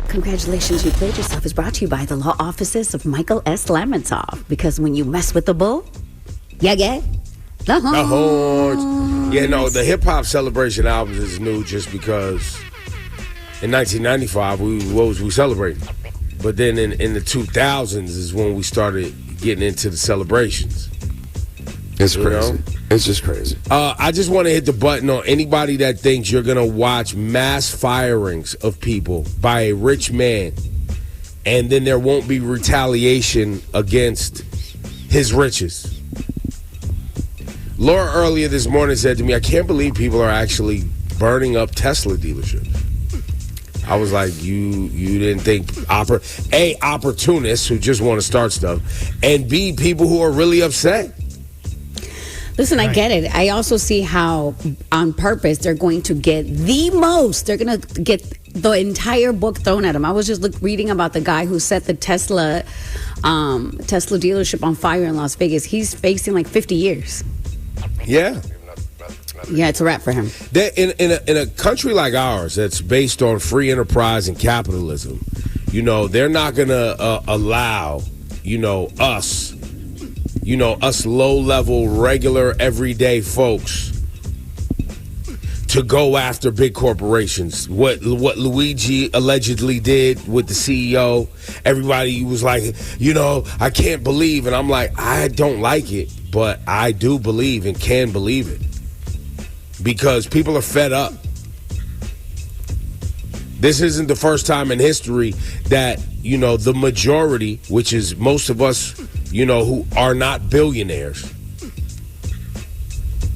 Congratulations, you played yourself is brought to you by the law offices of Michael S. Lamontoff. Because when you mess with the bull, you get the horns. The horns. Yeah, no, the Hip Hop Celebration album is new just because in 1995, what was we celebrating? But then in the 2000s is when we started getting into the celebrations. It's crazy. Know? It's just crazy. I just want to hit the button on anybody that thinks you're going to watch mass firings of people by a rich man and then there won't be retaliation against his riches. Laura earlier this morning said to me, I can't believe people are actually burning up Tesla dealerships. I was like, you didn't think A, opportunists who just want to start stuff, and B, people who are really upset. Listen, I get it. I also see how on purpose they're going to get the most. They're going to get the entire book thrown at them. I was just reading about the guy who set the Tesla dealership on fire in Las Vegas. He's facing like 50 years. Yeah. Yeah, it's a wrap for him. In a country like ours that's based on free enterprise and capitalism, they're not going to allow, us low-level, regular, everyday folks to go after big corporations. What Luigi allegedly did with the CEO, everybody was like, I can't believe. And I'm like, I don't like it, but I do believe and can believe it. Because people are fed up. This isn't the first time in history that, the majority, which is most of us, who are not billionaires,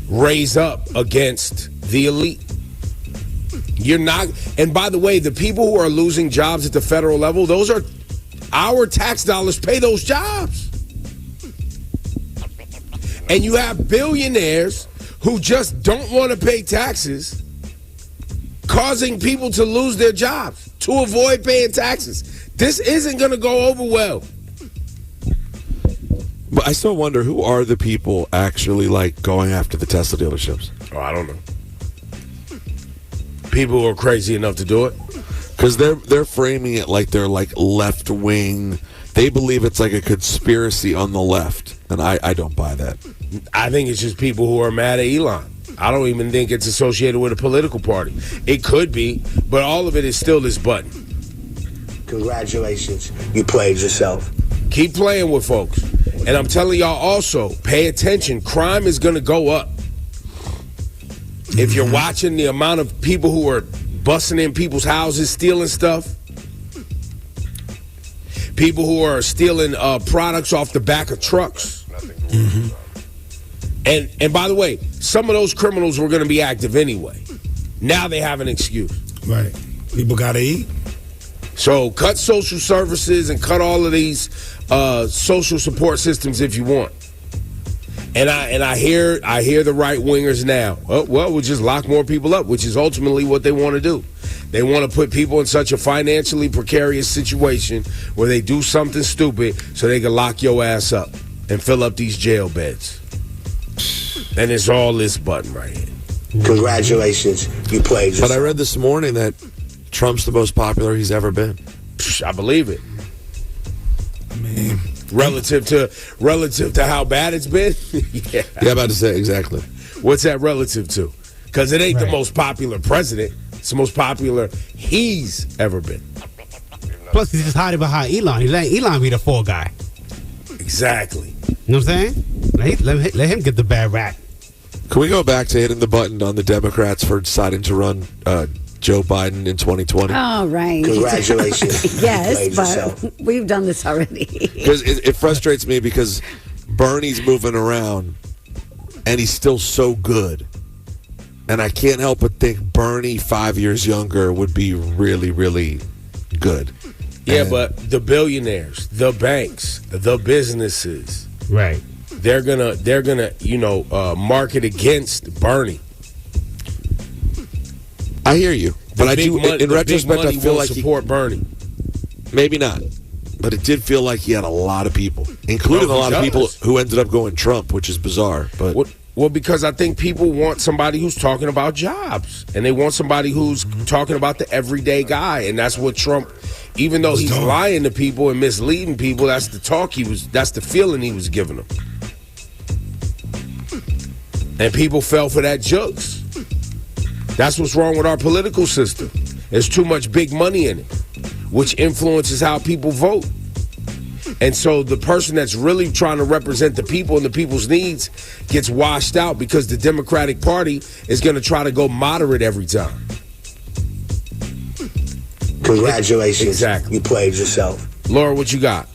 raise up against the elite. You're not, and by the way, the people who are losing jobs at the federal level, those are our tax dollars pay those jobs. And you have billionaires who just don't want to pay taxes, causing people to lose their jobs to avoid paying taxes. This isn't going to go over well. But I still wonder, who are the people actually going after the Tesla dealerships? Oh, I don't know. People who are crazy enough to do it. Because they're framing it like they're left wing. They believe it's like a conspiracy on the left, and I don't buy that. I think it's just people who are mad at Elon. I don't even think it's associated with a political party. It could be, but all of it is still this button. Congratulations, you played yourself. Keep playing with folks. And I'm telling y'all also, pay attention. Crime is going to go up. If you're watching the amount of people who are busting in people's houses, stealing stuff, people who are stealing products off the back of trucks. Mm-hmm. And by the way, some of those criminals were going to be active anyway. Now they have an excuse. Right. People got to eat. So cut social services and cut all of these social support systems if you want. And I hear the right wingers now. Oh, well, we'll just lock more people up, which is ultimately what they want to do. They want to put people in such a financially precarious situation where they do something stupid so they can lock your ass up and fill up these jail beds. And it's all this button right here. Congratulations, you played yourself. But I read this morning that Trump's the most popular he's ever been. I believe it. I mean, relative to how bad it's been. Yeah, I'm about to say exactly. What's that relative to? Because it ain't the most popular president. It's the most popular he's ever been. Plus, he's just hiding behind Elon. He let Elon be the fall guy. Exactly. You know what I'm saying? Let him get the bad rap. Can we go back to hitting the button on the Democrats for deciding to run Joe Biden in 2020? Oh, right. Congratulations. Yes, but we've done this already. Because it frustrates me because Bernie's moving around and he's still so good. And I can't help but think Bernie 5 years younger would be really, really good. Yeah, but the billionaires, the banks, the businesses, right? They're gonna market against Bernie. I hear you, but I do. In retrospect, I feel like support Bernie. Maybe not, but it did feel like he had a lot of people, including a lot of people who ended up going Trump, which is bizarre. But Well, because I think people want somebody who's talking about jobs, and they want somebody who's talking about the everyday guy, and that's what Trump. Even though he's lying to people and misleading people, that's the talk that's the feeling he was giving them. And people fell for that jokes. That's what's wrong with our political system. There's too much big money in it, which influences how people vote. And so the person that's really trying to represent the people and the people's needs gets washed out because the Democratic Party is going to try to go moderate every time. Congratulations. Exactly. You played yourself. Laura, what you got?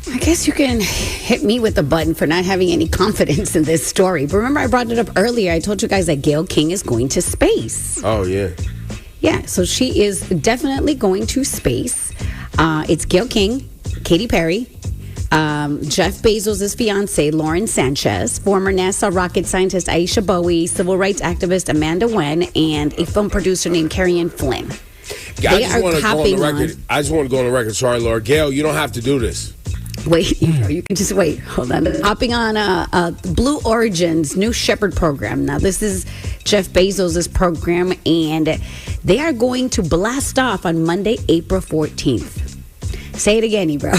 I guess you can hit me with the button for not having any confidence in this story. But remember, I brought it up earlier. I told you guys that Gayle King is going to space. Oh, yeah. Yeah, so she is definitely going to space. It's Gayle King, Katy Perry, Jeff Bezos' fiance, Lauren Sanchez, former NASA rocket scientist Aisha Bowie, civil rights activist Amanda Wen, and a film producer named Carrie Flynn. I just want to go on the record. Sorry, Laura. Gayle, you don't have to do this. Wait, you can just wait. Hold on. Hopping on Blue Origin's New Shepherd program. Now, this is Jeff Bezos' program, and they are going to blast off on Monday, April 14th. Say it again, Ebro.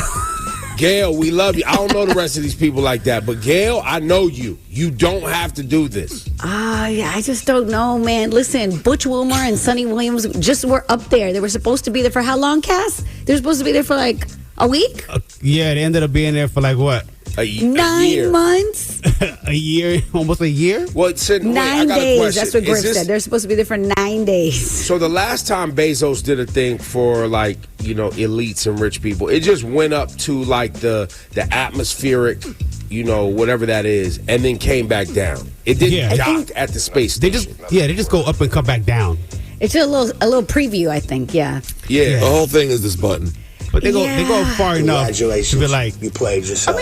Gayle, we love you. I don't know the rest of these people like that, but Gayle, I know you. You don't have to do this. Yeah, I just don't know, man. Listen, Butch Wilmore and Sonny Williams just were up there. They were supposed to be there for how long, Cass? They were supposed to be there for like a week? Yeah, they ended up being there for like what? A 9 year. months? A year, almost a year. Well, 9 days. That's what Griff said. They're supposed to be there for 9 days. So the last time Bezos did a thing for like, elites and rich people, it just went up to like the atmospheric, whatever that is, and then came back down. It didn't dock at the space station. They just go up and come back down. It's a little preview, I think. Yeah. Yeah. The whole thing is this button. But they go far enough to Congratulations. be like, You played yourself.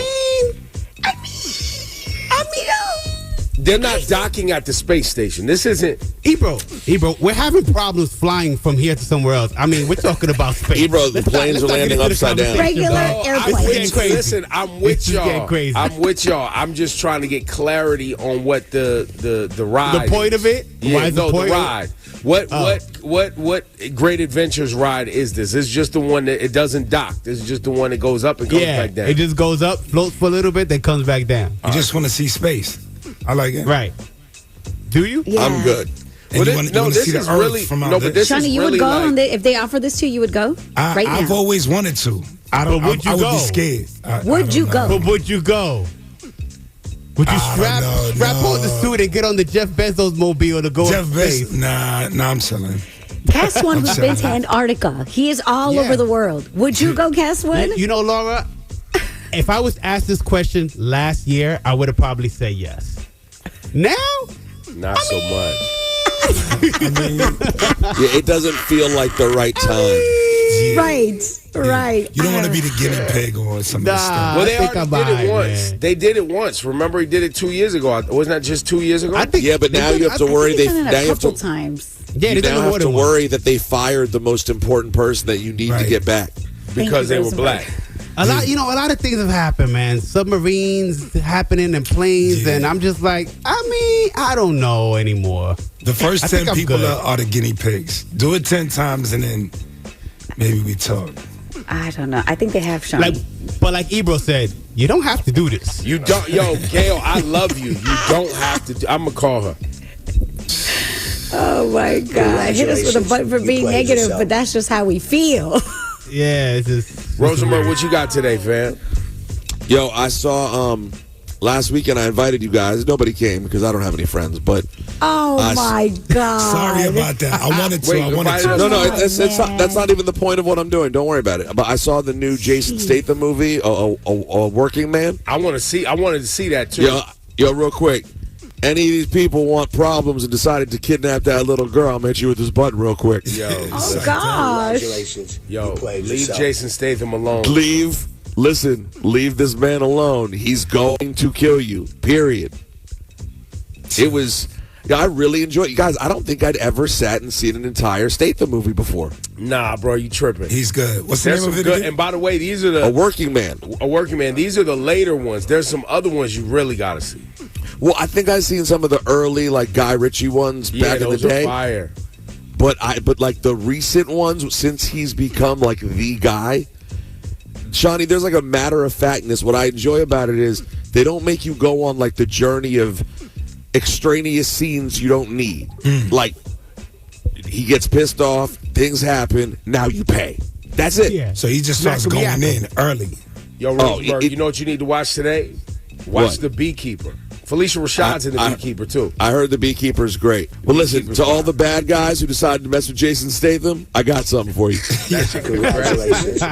They're not docking at the space station. This isn't. Ebro, we're having problems flying from here to somewhere else. I mean, we're talking about space. Ebro, the planes are landing upside down. Regular airplanes. Listen, I'm with y'all. Crazy. I'm with y'all. I'm just trying to get clarity on what the ride. The point of it? Yeah, the ride. What Great Adventures ride is this? This is just the one that it doesn't dock. This is just the one that goes up and comes back down. It just goes up, floats for a little bit, then comes back down. You just want to see space. I like it. Right. Do you? Yeah. I'm good. And you want to see the earth from out there. Shawnee, you would go if they offer this to you. You would go right now. I've always wanted to. I would be scared. Would you go? But would you go? Would you strap on the suit and get on the Jeff Bezos mobile to go Jeff to space? Bezos? Nah, I'm chilling. Cass One, who's been to Antarctica. He is all over the world. Would you go, Cass One? You know, Laura, if I was asked this question last year, I would have probably said yes. Now? Not so much. Yeah, it doesn't feel like the right time. Right. You don't want to be the guinea pig or some of this stuff. Well, they I think already did it once. man. They did it once. Remember, he did it 2 years ago. Wasn't that just 2 years ago? I think, Yeah, but now you have to worry. He's done it Now a you have couple to. times. Yeah, You they now done have more to than worry once. that they fired the most important person that you need to Right. get back. because they were Rosenberg. black. A lot of things have happened, man. Submarines happening and planes, and I'm just like, I don't know anymore. The first I 10 think I'm people good. are the guinea pigs. Do it 10 times and then maybe we talk. I don't know. I think they have shown. But like Ebro said, you don't have to do this. You don't, Gayle. I love you. You don't have to. I'm gonna call her. Oh my God! Hit us with a button for You being played negative, yourself. but that's just how we feel. Yeah, it's just Rosenberg, what you got today, fam? Yo, I saw last weekend. I invited you guys. Nobody came because I don't have any friends. But Oh my God! Sorry about that. I wanted to. Wait, I wanted why- to. no, Oh, it's not, that's not even the point of what I'm doing. Don't worry about it. But I saw the new Jason Statham movie, a Working Man. I wanted to see that too. Yo, real quick. Any of these people want problems and decided to kidnap that little girl, I'm hit you with this button real quick. Yo, Oh gosh! Congratulations. yo, You played leave yourself. Jason Statham alone. Leave this man alone. He's going to kill you, period. It was, I really enjoyed it. Guys, I don't think I'd ever sat and seen an entire Statham movie before. Nah, bro, you tripping. He's good. What's the There's name some of it good. again? And by the way, these are A Working Man. a Working Man. These are the later ones. There's some other ones you really got to see. Well, I think I've seen some of the early like Guy Ritchie ones back in the those are day. fire. But like the recent ones, since he's become like the guy, Shawnee, there's like a matter of factness. What I enjoy about it is they don't make you go on like the journey of extraneous scenes you don't need. Like he gets pissed off, things happen, now you pay. That's it. Yeah. So he just starts going in early. Yo, Rosenberg, you know what you need to watch today? Watch What? The Beekeeper. Felicia Rashad's in The Beekeeper, too. I heard The Beekeeper's great. Well, listen, Beekeeper's to all fine. the bad guys who decided to mess with Jason Statham, I got something for you. That shit, Congratulations.